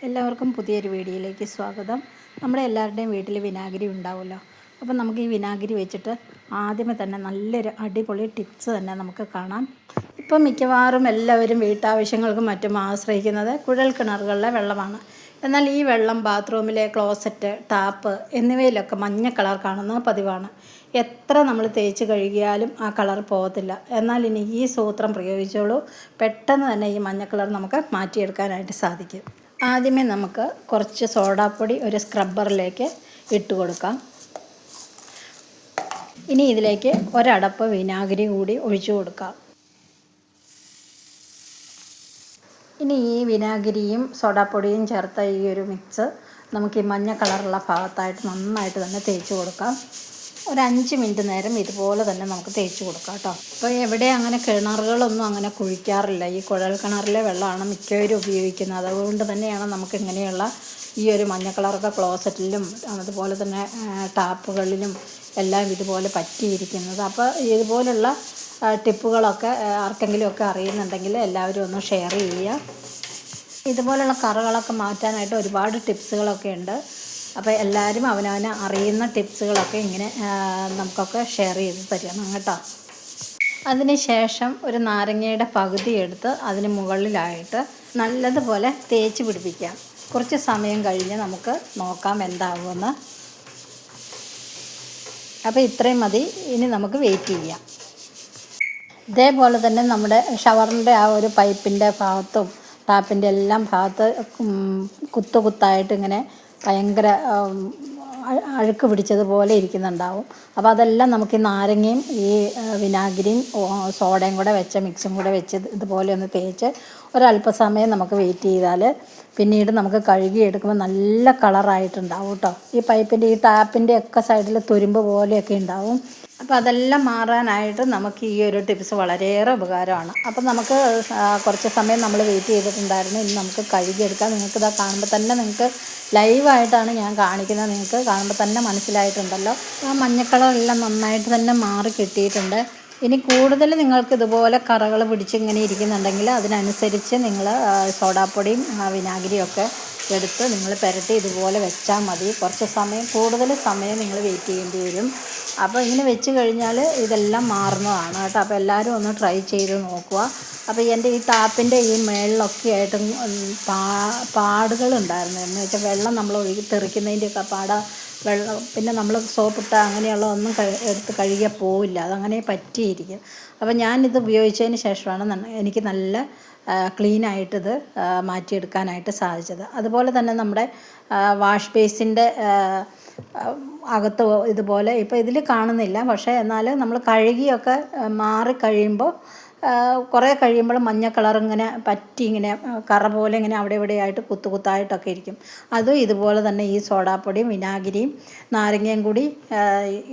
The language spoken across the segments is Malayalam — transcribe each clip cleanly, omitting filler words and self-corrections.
എല്ലാവർക്കും പുതിയൊരു വീഡിയോയിലേക്ക് സ്വാഗതം. നമ്മുടെ എല്ലാവരുടെയും വീട്ടിൽ വിനാഗിരി ഉണ്ടാവുമല്ലോ. അപ്പം നമുക്ക് ഈ വിനാഗിരി വെച്ചിട്ട് ആദ്യമേ തന്നെ നല്ലൊരു അടിപൊളി ടിപ്സ് തന്നെ നമുക്ക് കാണാം. ഇപ്പം മിക്കവാറും എല്ലാവരും വീട്ടാവശ്യങ്ങൾക്കും മറ്റും ആശ്രയിക്കുന്നത് കുഴൽ കിണറുകളിലെ വെള്ളമാണ്. എന്നാൽ ഈ വെള്ളം ബാത്റൂമിലെ ക്ലോസറ്റ്, ടാപ്പ് എന്നിവയിലൊക്കെ മഞ്ഞ കളർ കാണുന്നത് പതിവാണ്. എത്ര നമ്മൾ തേച്ച് കഴുകിയാലും ആ കളർ പോകത്തില്ല. എന്നാൽ ഇനി ഈ സൂത്രം പ്രയോഗിച്ചോളൂ, പെട്ടെന്ന് തന്നെ ഈ മഞ്ഞ കളർ നമുക്ക് മാറ്റിയെടുക്കാനായിട്ട് സാധിക്കും. ആദ്യമേ നമുക്ക് കുറച്ച് സോഡാപ്പൊടി ഒരു സ്ക്രബ്ബറിലേക്ക് ഇട്ട് കൊടുക്കാം. ഇനി ഇതിലേക്ക് ഒരടപ്പ് വിനാഗിരി കൂടി ഒഴിച്ചു കൊടുക്കാം. ഇനി ഈ വിനാഗിരിയും സോഡാപ്പൊടിയും ചേർത്ത ഈ ഒരു മിക്സ് നമുക്ക് ഈ മഞ്ഞ കളറുള്ള ഭാഗത്തായിട്ട് നന്നായിട്ട് തന്നെ തേച്ച് കൊടുക്കാം. ഒരു 5 മിനിറ്റ് നേരം ഇതുപോലെ തന്നെ നമുക്ക് തേച്ച് കൊടുക്കാം കേട്ടോ. അപ്പോൾ എവിടെ അങ്ങനെ കിണറുകളൊന്നും അങ്ങനെ കുഴിക്കാറില്ല. ഈ കുഴൽ കിണറിലെ വെള്ളമാണ് മിക്കവരും ഉപയോഗിക്കുന്നത്. അതുകൊണ്ട് തന്നെയാണ് നമുക്ക് ഇങ്ങനെയുള്ള ഈ ഒരു മഞ്ഞ കളറൊക്കെ ക്ലോസറ്റിലും അതുപോലെ തന്നെ ടാപ്പുകളിലും എല്ലാം ഇതുപോലെ പറ്റിയിരിക്കുന്നത്. അപ്പോൾ ഇതുപോലുള്ള ടിപ്പുകളൊക്കെ ആർക്കെങ്കിലുമൊക്കെ അറിയുന്നുണ്ടെങ്കിൽ എല്ലാവരും ഒന്ന് ഷെയർ ചെയ്യുക. ഇതുപോലുള്ള കറകളൊക്കെ മാറ്റാനായിട്ട് ഒരുപാട് ടിപ്സുകളൊക്കെ ഉണ്ട്. അപ്പോൾ എല്ലാവരും അവനവന് അറിയുന്ന ടിപ്സുകളൊക്കെ ഇങ്ങനെ നമുക്കൊക്കെ ഷെയർ ചെയ്ത് തരണം കേട്ടോ. അതിന് ശേഷം ഒരു നാരങ്ങയുടെ പകുതി എടുത്ത് അതിന് മുകളിലായിട്ട് നല്ലതുപോലെ തേച്ച് പിടിപ്പിക്കാം. കുറച്ച് സമയം കഴിഞ്ഞ് നമുക്ക് നോക്കാം എന്താകുമെന്ന്. അപ്പോൾ ഇത്രയും മതി. ഇനി നമുക്ക് വെയിറ്റ് ചെയ്യാം. ഇതേപോലെ തന്നെ നമ്മുടെ ഷവറിൻ്റെ ആ ഒരു പൈപ്പിൻ്റെ ഭാഗത്തും ടാപ്പിൻ്റെ എല്ലാം ഭാഗത്ത് കുത്തായിട്ട് ഇങ്ങനെ ഭയങ്കര അഴുക്ക് പിടിച്ചതുപോലെ ഇരിക്കുന്നുണ്ടാവും. അപ്പോൾ അതെല്ലാം നമുക്ക് ഈ നാരങ്ങയും ഈ വിനാഗിരിയും സോഡയും കൂടെ വെച്ച മിക്സും കൂടെ വെച്ച് ഇതുപോലെ ഒന്ന് തേച്ച് ഒരല്പസമയം നമുക്ക് വെയിറ്റ് ചെയ്താൽ പിന്നീട് നമുക്ക് കഴുകിയെടുക്കുമ്പോൾ നല്ല കളറായിട്ടുണ്ടാവും കേട്ടോ. ഈ പൈപ്പിൻ്റെ ഈ ടാപ്പിൻ്റെ ഒക്കെ സൈഡിൽ തുരുമ്പ് പോലെയൊക്കെ ഉണ്ടാവും. അപ്പോൾ അതെല്ലാം മാറാനായിട്ട് നമുക്ക് ഈ ഒരു ടിപ്സ് വളരെയേറെ ഉപകാരമാണ്. അപ്പം നമുക്ക് കുറച്ച് സമയം നമ്മൾ വെയിറ്റ് ചെയ്തിട്ടുണ്ടായിരുന്നു. ഇനി നമുക്ക് കഴുകിയെടുക്കാം. നിങ്ങൾക്കിതാ കാണുമ്പോൾ തന്നെ നിങ്ങൾക്ക് ലൈവായിട്ടാണ് ഞാൻ കാണിക്കുന്നത്. നിങ്ങൾക്ക് കാണുമ്പോൾ തന്നെ മനസ്സിലായിട്ടുണ്ടല്ലോ. ആ മഞ്ഞക്കളറെല്ലാം നന്നായിട്ട് തന്നെ മാറി കിട്ടിയിട്ടുണ്ട്. ഇനി കൂടുതൽ നിങ്ങൾക്ക് ഇതുപോലെ കറകൾ പിടിച്ച് ഇങ്ങനെ ഇരിക്കുന്നുണ്ടെങ്കിൽ അതിനനുസരിച്ച് നിങ്ങൾ സോഡാപ്പൊടിയും വിനാഗിരിയും ഒക്കെ എടുത്ത് നിങ്ങൾ പുരട്ടി ഇതുപോലെ വെച്ചാൽ മതി. കുറച്ച് സമയം കൂടുതൽ സമയം നിങ്ങൾ വെയിറ്റ് ചെയ്യേണ്ടി വരും. അപ്പോൾ ഇങ്ങനെ വെച്ച് കഴിഞ്ഞാൽ ഇതെല്ലാം മാറുന്നതാണ് കേട്ടോ. അപ്പോൾ എല്ലാവരും ഒന്ന് ട്രൈ ചെയ്ത് നോക്കുക. അപ്പോൾ എൻ്റെ ഈ ടാപ്പിൻ്റെ ഈ മേളിലൊക്കെ ആയിട്ടും പാടുകളുണ്ടായിരുന്നു. എന്ന് വെച്ചാൽ വെള്ളം നമ്മൾ തെറിക്കുന്നതിൻ്റെയൊക്കെ വെള്ളം പിന്നെ നമ്മൾ സോപ്പിട്ട അങ്ങനെയുള്ള ഒന്നും എടുത്ത് കഴുകിയാൽ പോവില്ല. അതങ്ങനെ പറ്റിയിരിക്കും. അപ്പോൾ ഞാനിത് ഉപയോഗിച്ചതിന് ശേഷമാണ് എനിക്ക് നല്ല ക്ലീനായിട്ടിത് മാറ്റിയെടുക്കാനായിട്ട് സാധിച്ചത്. അതുപോലെ തന്നെ നമ്മുടെ വാഷ് ബേസിൻ്റെ അകത്ത് ഇതുപോലെ ഇപ്പോൾ ഇതിൽ കാണുന്നില്ല. പക്ഷേ എന്നാൽ നമ്മൾ കഴുകിയൊക്കെ മാറിക്കഴിയുമ്പോൾ കുറേ കഴിയുമ്പോൾ മഞ്ഞ കളർ ഇങ്ങനെ പറ്റി ഇങ്ങനെ കറ പോലെ ഇങ്ങനെ അവിടെ ഇവിടെയായിട്ട് കുത്തായിട്ടൊക്കെ ഇരിക്കും. അതും ഇതുപോലെ തന്നെ ഈ സോഡാപ്പൊടിയും വിനാഗിരിയും നാരങ്ങയും കൂടി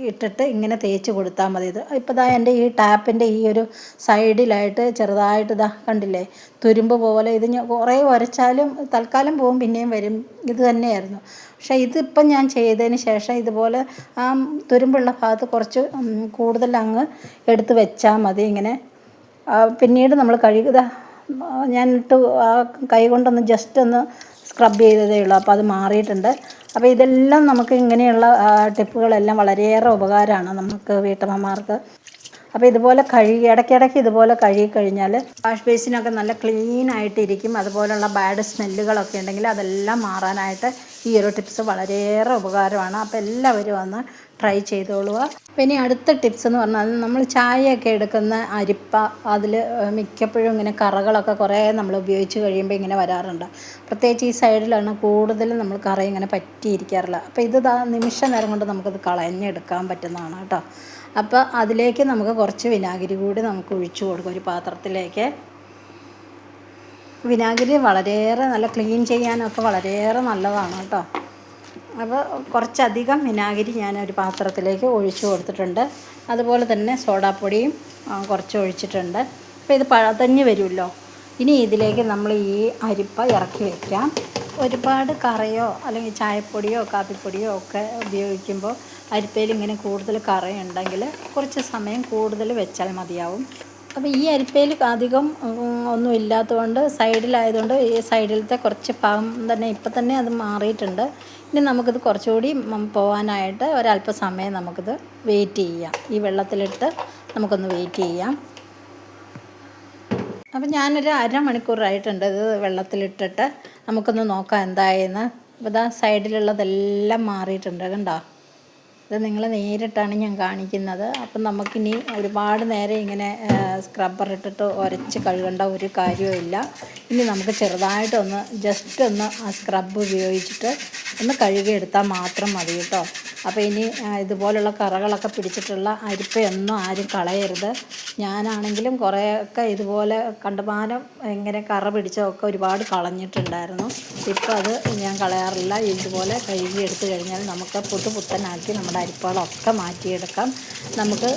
ഇട്ടിട്ട് ഇങ്ങനെ തേച്ച് കൊടുത്താൽ മതി. ഇത് ഇപ്പോൾ ഇതാ എൻ്റെ ഈ ടാപ്പിൻ്റെ ഈ ഒരു സൈഡിലായിട്ട് ചെറുതായിട്ട് ഇതാ കണ്ടില്ലേ തുരുമ്പ് പോലെ. ഇത് കുറേ ഉരച്ചാലും തൽക്കാലം പോവും, പിന്നെയും വരും. ഇത് തന്നെയായിരുന്നു. പക്ഷേ ഇതിപ്പം ഞാൻ ചെയ്തതിന് ശേഷം ഇതുപോലെ ആ തുരുമ്പുള്ള ഭാഗത്ത് കുറച്ച് കൂടുതൽ അങ്ങ് എടുത്ത് വെച്ചാൽ മതി. ഇങ്ങനെ പിന്നീട് നമ്മൾ കഴുകുക. ഞാനിട്ട് ആ കൈ കൊണ്ടൊന്ന് ജസ്റ്റ് ഒന്ന് സ്ക്രബ് ചെയ്തതേ ഉള്ളൂ. അപ്പോൾ അത് മാറിയിട്ടുണ്ട്. അപ്പോൾ ഇതെല്ലാം നമുക്ക് ഇങ്ങനെയുള്ള ടിപ്പുകളെല്ലാം വളരെയേറെ ഉപകാരമാണ് നമുക്ക് വീട്ടമ്മമാർക്ക്. അപ്പോൾ ഇതുപോലെ ഇടയ്ക്കിടയ്ക്ക് ഇതുപോലെ കഴുകിക്കഴിഞ്ഞാൽ വാഷ് ബേസിനൊക്കെ നല്ല ക്ലീനായിട്ടിരിക്കും. അതുപോലുള്ള ബാഡ് സ്മെല്ലുകളൊക്കെ ഉണ്ടെങ്കിൽ അതെല്ലാം മാറാനായിട്ട് ഈ ഒരു ടിപ്സ് വളരെയേറെ ഉപകാരമാണ്. അപ്പോൾ എല്ലാവരും ഒന്ന് ട്രൈ ചെയ്തോളുക. അപ്പോൾ ഇനി അടുത്ത ടിപ്സ് എന്ന് പറഞ്ഞാൽ നമ്മൾ ചായയൊക്കെ എടുക്കുന്ന അരിപ്പ, അതിൽ മിക്കപ്പോഴും ഇങ്ങനെ കറകളൊക്കെ കുറേ നമ്മൾ ഉപയോഗിച്ച് കഴിയുമ്പോൾ ഇങ്ങനെ വരാറുണ്ട്. പ്രത്യേകിച്ച് ഈ സൈഡിലാണ് കൂടുതലും നമ്മൾ കറ ഇങ്ങനെ പറ്റിയിരിക്കാറില്ല. അപ്പോൾ ഇത് നിമിഷ നേരം കൊണ്ട് നമുക്കത് കളഞ്ഞെടുക്കാൻ പറ്റുന്നതാണ് കേട്ടോ. അപ്പോൾ അതിലേക്ക് നമുക്ക് കുറച്ച് വിനാഗിരി കൂടി നമുക്ക് ഒഴിച്ചു കൊടുക്കും ഒരു പാത്രത്തിലേക്ക്. വിനാഗിരി വളരെയേറെ നല്ല ക്ലീൻ ചെയ്യാനൊക്കെ വളരെയേറെ നല്ലതാണ് കേട്ടോ. അപ്പോൾ കുറച്ചധികം വിനാഗിരി ഞാനൊരു പാത്രത്തിലേക്ക് ഒഴിച്ചു കൊടുത്തിട്ടുണ്ട്. അതുപോലെ തന്നെ സോഡാപ്പൊടിയും കുറച്ച് ഒഴിച്ചിട്ടുണ്ട്. അപ്പോൾ ഇത് പഴതഞ്ഞ് വരുമല്ലോ. ഇനി ഇതിലേക്ക് നമ്മൾ ഈ അരിപ്പ ഇറക്കി വയ്ക്കാം. ഒരുപാട് കറയോ അല്ലെങ്കിൽ ചായപ്പൊടിയോ കാപ്പിപ്പൊടിയോ ഒക്കെ ഉപയോഗിക്കുമ്പോൾ അരിപ്പയിൽ ഇങ്ങനെ കൂടുതൽ കറയുണ്ടെങ്കിൽ കുറച്ച് സമയം കൂടുതൽ വെച്ചാൽ മതിയാവും. അപ്പോൾ ഈ അരിപ്പയിൽ അധികം ഒന്നും ഇല്ലാത്തതുകൊണ്ട് സൈഡിലായതുകൊണ്ട് ഈ സൈഡിലത്തെ കുറച്ച് ഭാഗം തന്നെ ഇപ്പം തന്നെ അത് മാറിയിട്ടുണ്ട്. ഇനി നമുക്കിത് കുറച്ചുകൂടി പോകാനായിട്ട് ഒരല്പസമയം നമുക്കിത് വെയിറ്റ് ചെയ്യാം. ഈ വെള്ളത്തിലിട്ട് നമുക്കൊന്ന് വെയിറ്റ് ചെയ്യാം. അപ്പം ഞാനൊരു അരമണിക്കൂറായിട്ടുണ്ട് ഇത് വെള്ളത്തിലിട്ടിട്ട്. നമുക്കൊന്ന് നോക്കാം എന്തായെന്ന്. അപ്പോൾ ഇതാ സൈഡിലുള്ളതെല്ലാം മാറിയിട്ടുണ്ട്, കണ്ടോ? ഇത് നിങ്ങൾ നേരിട്ടാണ് ഞാൻ കാണിക്കുന്നത്. അപ്പം നമുക്കിനി ഒരുപാട് നേരം ഇങ്ങനെ സ്ക്രബ്ബർ ഇട്ടിട്ട് ഉരച്ച് കഴുകേണ്ട ഒരു കാര്യവുമില്ല. ഇനി നമുക്ക് ചെറുതായിട്ടൊന്ന് ജസ്റ്റ് ഒന്ന് ആ സ്ക്രബ്ബ് ഉപയോഗിച്ചിട്ട് ഒന്ന് കഴുകിയെടുത്താൽ മാത്രം മതി കേട്ടോ. അപ്പോൾ ഇനി ഇതുപോലുള്ള കറകളൊക്കെ പിടിച്ചിട്ടുള്ള അരിപ്പയൊന്നും ആരും കളയരുത്. ഞാനാണെങ്കിലും കുറേയൊക്കെ ഇതുപോലെ കണ്ടമാനം ഇങ്ങനെ കറ പിടിച്ചതൊക്കെ ഒരുപാട് കളഞ്ഞിട്ടുണ്ടായിരുന്നു. ഇപ്പോൾ അത് ഞാൻ കളയാറില്ല. ഇതുപോലെ കഴുകിയെടുത്ത് കഴിഞ്ഞാൽ നമുക്ക് പുത്തനാക്കി നമ്മുടെ അരിപ്പകളൊക്കെ മാറ്റിയെടുക്കാം. നമുക്ക്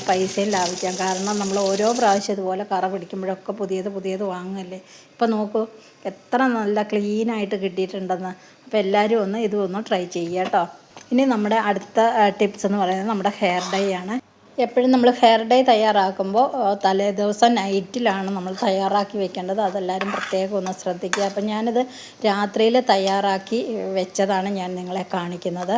പൈസയും ലാഭിക്കാം. കാരണം നമ്മൾ ഓരോ പ്രാവശ്യം ഇതുപോലെ കറ പിടിക്കുമ്പോഴൊക്കെ പുതിയത് വാങ്ങല്ലേ. ഇപ്പം നോക്കൂ എത്ര നല്ല ക്ലീനായിട്ട് കിട്ടിയിട്ടുണ്ടെന്ന്. അപ്പോൾ എല്ലാവരും ഇതൊന്ന് ട്രൈ ചെയ്യുക കേട്ടോ. ഇനി നമ്മുടെ അടുത്ത ടിപ്സ് എന്ന് പറയുന്നത് നമ്മുടെ ഹെയർ ഡൈ ആണ്. എപ്പോഴും നമ്മൾ ഹെയർ ഡൈ തയ്യാറാക്കുമ്പോൾ തലേ ദിവസം നൈറ്റിലാണ് നമ്മൾ തയ്യാറാക്കി വെക്കേണ്ടത്. അതെല്ലാവരും പ്രത്യേകം ഒന്ന് ശ്രദ്ധിക്കുക. അപ്പം ഞാനിത് രാത്രിയിൽ തയ്യാറാക്കി വെച്ചതാണ് ഞാൻ നിങ്ങളെ കാണിക്കുന്നത്.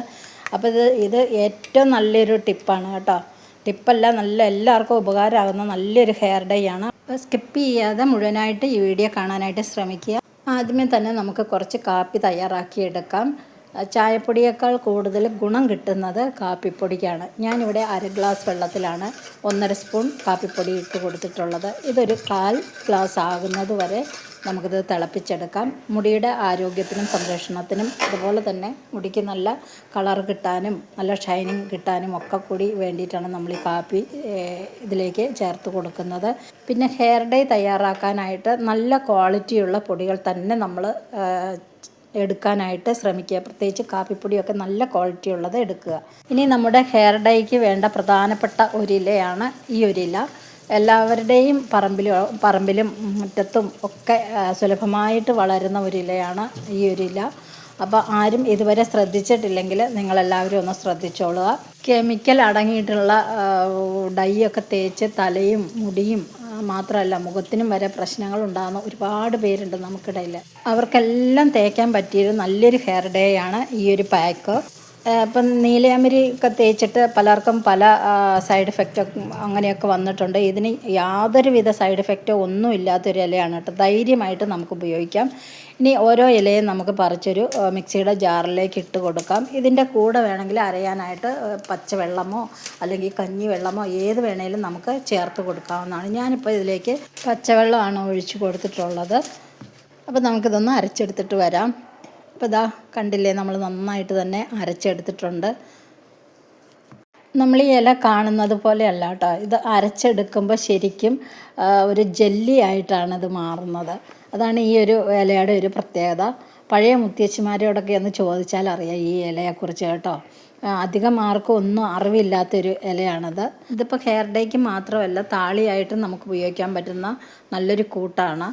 അപ്പോൾ ഇത് ഏറ്റവും നല്ലൊരു ടിപ്പാണ് കേട്ടോ. ടിപ്പല്ല, എല്ലാവർക്കും ഉപകാരമാകുന്ന നല്ലൊരു ഹെയർ ഡൈ ആണ്. അപ്പോൾ സ്കിപ്പ് ചെയ്യാതെ മുഴുവനായിട്ട് ഈ വീഡിയോ കാണാനായിട്ട് ശ്രമിക്കുക. ആദ്യമേ തന്നെ നമുക്ക് കുറച്ച് കാപ്പി തയ്യാറാക്കിയെടുക്കാം. ചായപ്പൊടിയേക്കാൾ കൂടുതൽ ഗുണം കിട്ടുന്നത് കാപ്പിപ്പൊടിക്കാണ്. ഞാനിവിടെ 1/2 ഗ്ലാസ് വെള്ളത്തിലാണ് 1.5 സ്പൂൺ കാപ്പിപ്പൊടി ഇട്ട് കൊടുത്തിട്ടുള്ളത്. ഇതൊരു 1/4 ഗ്ലാസ് ആകുന്നത് വരെ നമുക്കിത് തിളപ്പിച്ചെടുക്കാം. മുടിയുടെ ആരോഗ്യത്തിനും സംരക്ഷണത്തിനും അതുപോലെ തന്നെ മുടിക്ക് നല്ല കളർ കിട്ടാനും നല്ല ഷൈനിങ് കിട്ടാനും ഒക്കെ കൂടി വേണ്ടിയിട്ടാണ് നമ്മൾ ഈ കാപ്പി ഇതിലേക്ക് ചേർത്ത് കൊടുക്കുന്നത്. പിന്നെ ഹെയർ ഡൈ തയ്യാറാക്കാനായിട്ട് നല്ല ക്വാളിറ്റിയുള്ള പൊടികൾ തന്നെ നമ്മൾ എടുക്കാനായിട്ട് ശ്രമിക്കുക. പ്രത്യേകിച്ച് കാപ്പിപ്പൊടിയൊക്കെ നല്ല ക്വാളിറ്റി ഉള്ളത് എടുക്കുക. ഇനി നമ്മുടെ ഹെയർ ഡൈക്ക് വേണ്ട പ്രധാനപ്പെട്ട ഒരിലയാണ് ഈ ഒരില. എല്ലാവരുടെയും പറമ്പിലും മുറ്റത്തും ഒക്കെ സുലഭമായിട്ട് വളരുന്ന ഒരിലയാണ് ഈ ഒരില. അപ്പോൾ ആരും ഇതുവരെ ശ്രദ്ധിച്ചിട്ടില്ലെങ്കിൽ നിങ്ങളെല്ലാവരും ഒന്ന് ശ്രദ്ധിച്ചോളുക. കെമിക്കൽ അടങ്ങിയിട്ടുള്ള ഡൈ ഒക്കെ തേച്ച് തലയും മുടിയും മാത്രമല്ല മുഖത്തിനും വരെ പ്രശ്നങ്ങൾ ഉണ്ടാകുന്ന ഒരുപാട് പേരുണ്ട് നമുക്കിടയിൽ. അവർക്കെല്ലാം തേക്കാൻ പറ്റിയൊരു നല്ലൊരു ഹെയർ ഡേ ആണ് ഈ ഒരു പാക്ക്. ഇപ്പം നീലയാമരി ഒക്കെ തേച്ചിട്ട് പലർക്കും പല സൈഡ് എഫക്റ്റ് അങ്ങനെയൊക്കെ വന്നിട്ടുണ്ട്. ഇതിന് യാതൊരുവിധ സൈഡ് എഫക്റ്റോ ഒന്നും ഇല്ലാത്തൊരു ഇലയാണ് കേട്ടോ. ധൈര്യമായിട്ട് നമുക്ക് ഉപയോഗിക്കാം. ഇനി ഓരോ ഇലയും നമുക്ക് പറിച്ചൊരു മിക്സിയുടെ ജാറിലേക്ക് ഇട്ട് കൊടുക്കാം. ഇതിൻ്റെ കൂടെ വേണമെങ്കിൽ അരയാനായിട്ട് പച്ചവെള്ളമോ അല്ലെങ്കിൽ കഞ്ഞി വെള്ളമോ ഏത് വേണേലും നമുക്ക് ചേർത്ത് കൊടുക്കാവുന്നതാണ്. ഞാനിപ്പോൾ ഇതിലേക്ക് പച്ചവെള്ളമാണ് ഒഴിച്ച് കൊടുത്തിട്ടുള്ളത്. അപ്പോൾ നമുക്കിതൊന്ന് അരച്ചെടുത്തിട്ട് വരാം. അപ്പോൾ ഇതാ കണ്ടില്ലേ, നമ്മൾ നന്നായിട്ട് തന്നെ അരച്ചെടുത്തിട്ടുണ്ട്. നമ്മൾ ഈ ഇല കാണുന്നത് പോലെയല്ല കേട്ടോ. ഇത് അരച്ചെടുക്കുമ്പോൾ ശരിക്കും ഒരു ജെല്ലി ആയിട്ടാണ് ഇത് മാറുന്നത്. അതാണ് ഈ ഒരു ഇലയുടെ ഒരു പ്രത്യേകത. പഴയ മുത്തശ്ശിമാരോടൊക്കെ ഒന്ന് ചോദിച്ചാൽ അറിയാം ഈ ഇലയെക്കുറിച്ച് കേട്ടോ. അധികം ആർക്കും ഒന്നും അറിവില്ലാത്തൊരു ഇലയാണിത്. ഇതിപ്പോൾ ഹെയർ ഡേക്ക് മാത്രമല്ല താളിയായിട്ടും നമുക്ക് ഉപയോഗിക്കാൻ പറ്റുന്ന നല്ലൊരു കൂട്ടാണ്.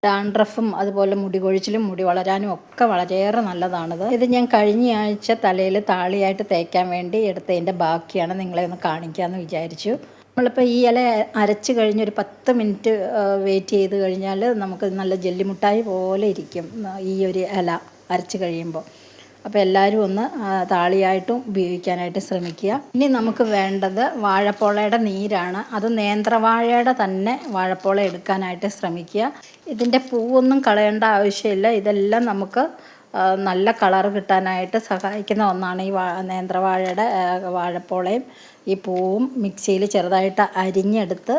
ഡാൻഡ്രഫും അതുപോലെ മുടി കൊഴിച്ചിലും മുടി വളരാനും ഒക്കെ വളരെയേറെ നല്ലതാണിത്. ഇത് ഞാൻ കഴിഞ്ഞ ആഴ്ച തലയിൽ താളിയായിട്ട് തേക്കാൻ വേണ്ടി എടുത്തതിൻ്റെ ബാക്കിയാണ് നിങ്ങളെ ഒന്ന് കാണിക്കാമെന്ന് വിചാരിച്ചു. നമ്മളിപ്പോൾ ഈ ഇല അരച്ച് കഴിഞ്ഞൊരു 10 മിനിറ്റ് വെയിറ്റ് ചെയ്ത് കഴിഞ്ഞാൽ നമുക്ക് നല്ല ജെല്ലിമുട്ടായി പോലെ ഇരിക്കും ഈ ഒരു ഇല അരച്ച് കഴിയുമ്പോൾ. അപ്പോൾ എല്ലാവരും ഒന്ന് താളിയായിട്ടും ഉപയോഗിക്കാനായിട്ട് ശ്രമിക്കുക. ഇനി നമുക്ക് വേണ്ടത് വാഴപ്പോളയുടെ നീരാണ്. അത് നേന്ത്രവാഴയുടെ തന്നെ വാഴപ്പോള എടുക്കാനായിട്ട് ശ്രമിക്കുക. ഇതിൻ്റെ പൂവൊന്നും കളയേണ്ട ആവശ്യമില്ല. ഇതെല്ലാം നമുക്ക് നല്ല കളർ കിട്ടാനായിട്ട് സഹായിക്കുന്ന ഒന്നാണ് ഈ നേന്ത്രവാഴയുടെ വാഴപ്പോളയും ഈ പൂവും മിക്സിയിൽ ചെറുതായിട്ട് അരിഞ്ഞെടുത്ത്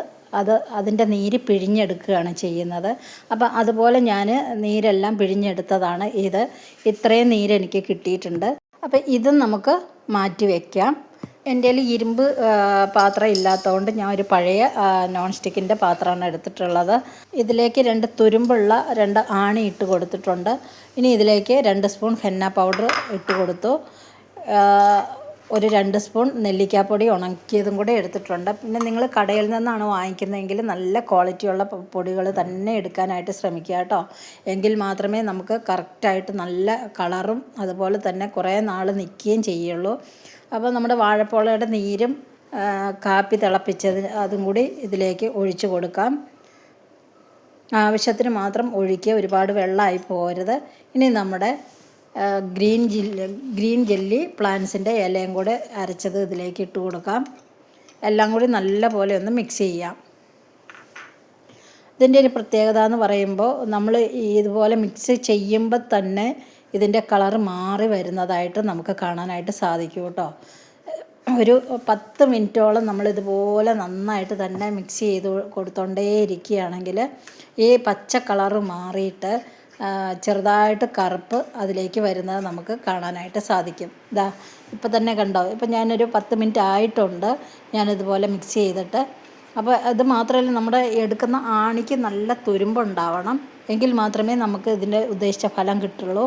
അതിൻ്റെ നീര് പിഴിഞ്ഞെടുക്കുകയാണ് ചെയ്യുന്നത്. അപ്പം അതുപോലെ ഞാൻ നീരെല്ലാം പിഴിഞ്ഞെടുത്തതാണ് ഇത്. ഇത്രയും നീരെനിക്ക് കിട്ടിയിട്ടുണ്ട്. അപ്പം ഇതും നമുക്ക് മാറ്റി വയ്ക്കാം. എൻ്റെ കയ്യിൽ ഇരുമ്പ് പാത്രം ഇല്ലാത്തതുകൊണ്ട് ഞാൻ ഒരു പഴയ നോൺ സ്റ്റിക്കിൻ്റെ പാത്രമാണ് എടുത്തിട്ടുള്ളത്. ഇതിലേക്ക് 2 തുരുമ്പുള്ള 2 ആണി ഇട്ട് കൊടുത്തിട്ടുണ്ട്. ഇനി ഇതിലേക്ക് 2 സ്പൂൺ ഹെന്ന പൗഡർ ഇട്ട് കൊടുത്തു. ഒരു 2 സ്പൂൺ നെല്ലിക്കാപ്പൊടി ഉണക്കിയതും കൂടെ എടുത്തിട്ടുണ്ട്. പിന്നെ നിങ്ങൾ കടയിൽ നിന്നാണ് വാങ്ങിക്കുന്നതെങ്കിൽ നല്ല ക്വാളിറ്റിയുള്ള പൊടികൾ തന്നെ എടുക്കാനായിട്ട് ശ്രമിക്കുക കേട്ടോ. എങ്കിൽ മാത്രമേ നമുക്ക് കറക്റ്റായിട്ട് നല്ല കളറും അതുപോലെ തന്നെ കുറേ നാൾ നിൽക്കുകയും ചെയ്യുള്ളൂ. അപ്പോൾ നമ്മുടെ വാഴപ്പോളയുടെ നീരും കാപ്പി തിളപ്പിച്ചത് അതും കൂടി ഇതിലേക്ക് ഒഴിച്ച് കൊടുക്കാം. ആവശ്യത്തിന് മാത്രം ഒഴിക്കുക, ഒരുപാട് വെള്ളമായി പോകരുത്. ഇനി നമ്മുടെ ഗ്രീൻ ജെല്ലി പ്ലാന്റ്സിൻ്റെ ഇലയും കൂടെ അരച്ചത് ഇതിലേക്ക് ഇട്ട് കൊടുക്കാം. എല്ലാം കൂടി നല്ല പോലെ ഒന്ന് മിക്സ് ചെയ്യാം. ഇതിൻ്റെ ഒരു പ്രത്യേകത എന്ന് പറയുമ്പോൾ നമ്മൾ ഇതുപോലെ മിക്സ് ചെയ്യുമ്പോൾ തന്നെ ഇതിൻ്റെ കളറ് മാറി വരുന്നതായിട്ട് നമുക്ക് കാണാനായിട്ട് സാധിക്കും കേട്ടോ. ഒരു 10 മിനിറ്റോളം നമ്മളിതുപോലെ നന്നായിട്ട് തന്നെ മിക്സ് ചെയ്ത് കൊടുത്തോണ്ടേ ഇരിക്കുകയാണെങ്കിൽ ഈ പച്ച കളറ് മാറിയിട്ട് ചെറുതായിട്ട് കറുപ്പ് അതിലേക്ക് വരുന്നത് നമുക്ക് കാണാനായിട്ട് സാധിക്കും. ഇതാ ഇപ്പം തന്നെ കണ്ടോ, ഇപ്പം ഞാനൊരു 10 മിനിറ്റ് ആയിട്ടുണ്ട് ഞാനിതുപോലെ മിക്സ് ചെയ്തിട്ട്. അപ്പോൾ അത് മാത്രമല്ല, നമ്മുടെ എടുക്കുന്ന ആണിക്ക് നല്ല തുരുമ്പുണ്ടാവണം, എങ്കിൽ മാത്രമേ നമുക്ക് ഇതിൻ്റെ ഉദ്ദേശിച്ച ഫലം കിട്ടുള്ളൂ.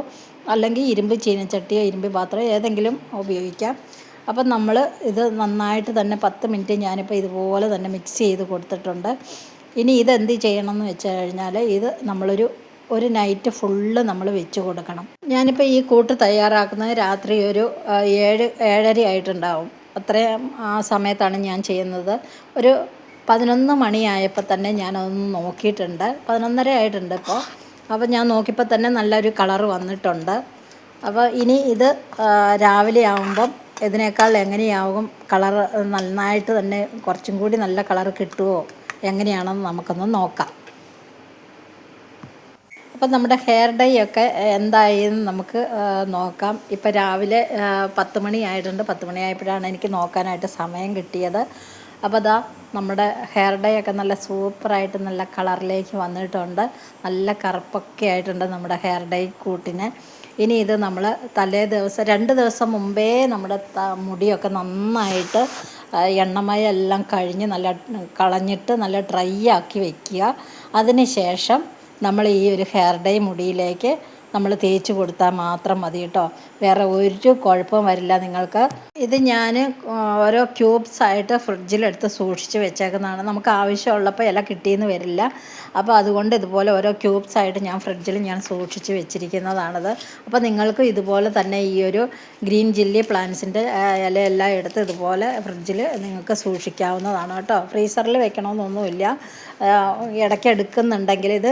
അല്ലെങ്കിൽ ഇരുമ്പ് ചീനച്ചട്ടിയോ ഇരുമ്പ് പാത്രമോ ഏതെങ്കിലും ഉപയോഗിക്കാം. അപ്പം നമ്മൾ ഇത് നന്നായിട്ട് തന്നെ 10 മിനിറ്റ് ഞാനിപ്പോൾ ഇതുപോലെ തന്നെ മിക്സ് ചെയ്ത് കൊടുത്തിട്ടുണ്ട്. ഇനി ഇതെന്ത് ചെയ്യണമെന്ന് വെച്ച് കഴിഞ്ഞാൽ ഇത് ഒരു നൈറ്റ് ഫുള്ള് നമ്മൾ വെച്ച് കൊടുക്കണം. ഞാനിപ്പോൾ ഈ കൂട്ട് തയ്യാറാക്കുന്നത് രാത്രി ഒരു 7-7:30 ആയിട്ടുണ്ടാവും. അത്രയും ആ സമയത്താണ് ഞാൻ ചെയ്യുന്നത്. ഒരു 11 മണിയായപ്പോൾ തന്നെ ഞാനതൊന്ന് നോക്കിയിട്ടുണ്ട്. 11:30 ആയിട്ടുണ്ട് ഇപ്പോൾ. അപ്പോൾ ഞാൻ നോക്കിയപ്പോൾ തന്നെ നല്ലൊരു കളറ് വന്നിട്ടുണ്ട്. അപ്പോൾ ഇനി ഇത് രാവിലെ ആകുമ്പം ഇതിനേക്കാൾ എങ്ങനെയാകും കളറ്, നന്നായിട്ട് തന്നെ കുറച്ചും കൂടി നല്ല കളറ് കിട്ടുമോ എങ്ങനെയാണെന്ന് നമുക്കൊന്ന് നോക്കാം. അപ്പം നമ്മുടെ ഹെയർ ഡൈ ഒക്കെ എന്തായെന്ന് നമുക്ക് നോക്കാം. ഇപ്പം രാവിലെ 10 മണി ആയിട്ടുണ്ട്. 10 മണിയായപ്പോഴാണ് എനിക്ക് നോക്കാനായിട്ട് സമയം കിട്ടിയത്. അപ്പോൾ ദാ നമ്മുടെ ഹെയർ ഡൈ ഒക്കെ നല്ല സൂപ്പറായിട്ട് നല്ല കളറിലേക്ക് വന്നിട്ടുണ്ട്. നല്ല കറുപ്പൊക്കെ ആയിട്ടുണ്ട് നമ്മുടെ ഹെയർ ഡൈ കൂട്ടിന്. ഇനി ഇത് നമ്മൾ തലേ ദിവസം 2 ദിവസം മുമ്പേ നമ്മുടെ മുടിയൊക്കെ നന്നായിട്ട് എണ്ണമയം എല്ലാം കഴിഞ്ഞ് കളഞ്ഞിട്ട് നല്ല ഡ്രൈ ആക്കി വയ്ക്കുക. അതിന് ശേഷം നമ്മൾ ഈ ഒരു ഹെയർ ഡൈ മുടിയിലേക്ക് നമ്മൾ തേച്ച് കൊടുത്താൽ മാത്രം മതി കേട്ടോ. വേറെ ഒരു കുഴപ്പവും വരില്ല നിങ്ങൾക്ക്. ഇത് ഞാൻ ഓരോ ക്യൂബ്സായിട്ട് ഫ്രിഡ്ജിലെടുത്ത് സൂക്ഷിച്ച് വെച്ചേക്കുന്നതാണ്. നമുക്ക് ആവശ്യമുള്ളപ്പോൾ ഇല കിട്ടിയെന്ന് വരില്ല. അപ്പോൾ അതുകൊണ്ട് ഇതുപോലെ ഓരോ ക്യൂബ്സായിട്ട് ഞാൻ ഫ്രിഡ്ജിൽ സൂക്ഷിച്ച് വെച്ചിരിക്കുന്നതാണത്. അപ്പോൾ നിങ്ങൾക്ക് ഇതുപോലെ തന്നെ ഈ ഒരു ഗ്രീൻ ചില്ലി പ്ലാന്റ്സിൻ്റെ ഇലയെല്ലാം എടുത്ത് ഇതുപോലെ ഫ്രിഡ്ജിൽ നിങ്ങൾക്ക് സൂക്ഷിക്കാവുന്നതാണ് കേട്ടോ. ഫ്രീസറിൽ വെക്കണമെന്നൊന്നുമില്ല. ഇടയ്ക്ക് എടുക്കുന്നുണ്ടെങ്കിൽ ഇത്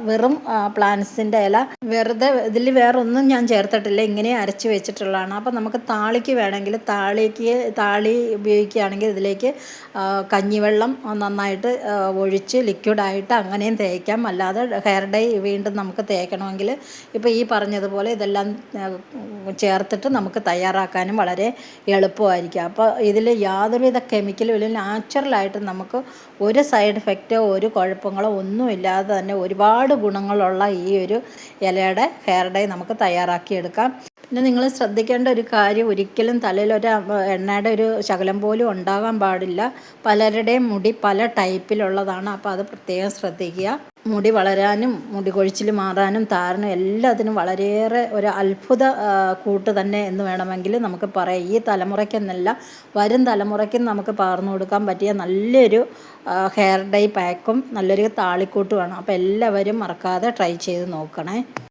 വെറും പ്ലാന്റ്സിൻ്റെ ഇല വെറുതെ, ഇതിൽ വേറൊന്നും ഞാൻ ചേർത്തിട്ടില്ല, ഇങ്ങനെ അരച്ച് വെച്ചിട്ടുള്ളതാണ്. അപ്പോൾ നമുക്ക് താളിക്ക് വേണമെങ്കിൽ താളി ഉപയോഗിക്കുകയാണെങ്കിൽ ഇതിലേക്ക് കഞ്ഞിവെള്ളം നന്നായിട്ട് ഒഴിച്ച് ലിക്വിഡായിട്ട് അങ്ങനെയും തേക്കാം. അല്ലാതെ ഹെയർ ഡൈ വീണ്ടും നമുക്ക് തേക്കണമെങ്കിൽ ഇപ്പോൾ ഈ പറഞ്ഞതുപോലെ ഇതെല്ലാം ചേർത്തിട്ട് നമുക്ക് തയ്യാറാക്കാനും വളരെ എളുപ്പമായിരിക്കും. അപ്പോൾ ഇതിൽ യാതൊരുവിധ കെമിക്കലും ഇല്ല. നാച്ചുറലായിട്ട് നമുക്ക് ഒരു സൈഡ് എഫക്റ്റോ ഒരു കുഴപ്പങ്ങളോ ഒന്നുമില്ലാതെ തന്നെ ഒരുപാട് ഗുണങ്ങളുള്ള ഈ ഒരു ഇലയുടെ ഹെയർ ഡൈ നമുക്ക് തയ്യാറാക്കിയെടുക്കാം. പിന്നെ നിങ്ങൾ ശ്രദ്ധിക്കേണ്ട ഒരു കാര്യം, ഒരിക്കലും തലയിലൊരു എണ്ണയുടെ ഒരു ശകലം പോലും ഉണ്ടാകാൻ പാടില്ല. പലരുടെയും മുടി പല ടൈപ്പിലുള്ളതാണ്. അപ്പോൾ അത് പ്രത്യേകം ശ്രദ്ധിക്കുക. മുടി വളരാനും മുടി കൊഴിച്ചിൽ മാറാനും താരനും എല്ലാത്തിനും വളരെയേറെ ഒരു അത്ഭുത കൂട്ട് തന്നെ എന്ന് വേണമെങ്കിൽ നമുക്ക് പറയാം. ഈ തലമുറയ്ക്കെന്നല്ല, വരും തലമുറയ്ക്കും നമുക്ക് പകർന്നു കൊടുക്കാൻ പറ്റിയ നല്ലൊരു ഹെയർ ഡൈ പാക്കും നല്ലൊരു താളിക്കൂട്ടുമാണ്. അപ്പോൾ എല്ലാവരും മറക്കാതെ ട്രൈ ചെയ്ത് നോക്കണേ.